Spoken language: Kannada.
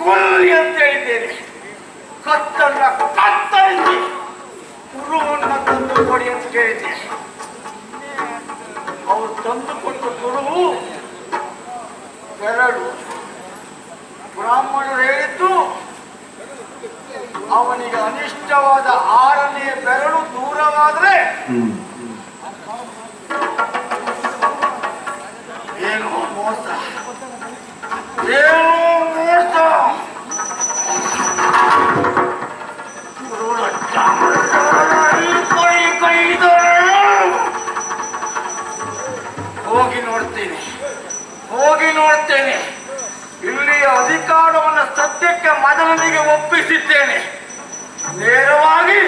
ಕೊಲ್ಲಿ ಅಂತ ಹೇಳಿದ್ದೇನೆ. ಕತ್ತನ್ನ ಕತ್ತರಿಸಿ ಕುರುವನ್ನು ತಂದು ಕೊಡಿ ಅಂತ ಕೇಳಿದ್ದೇನೆ. ಅವರು ತಂದು ಕೊಟ್ಟ ಕುರುವು ಬೆರಳು. ಬ್ರಾಹ್ಮಣರು ಹೇಳಿದ್ದು ಅವನಿಗೆ ಅನಿಷ್ಟವಾದ 6ನೇ ಬೆರಳು ದೂರವಾದ್ರೆ ಏನೋ ಮೋಸ, ಏನೋ ಮೋಸ. ಹೋಗಿ ನೋಡ್ತೇನೆ. ಇಲ್ಲಿಯ ಅಧಿಕಾರವನ್ನು ಸದ್ಯಕ್ಕೆ ಮದನನಿಗೆ ಒಪ್ಪಿಸಿದ್ದೇನೆ. ನೇರವಾಗಿ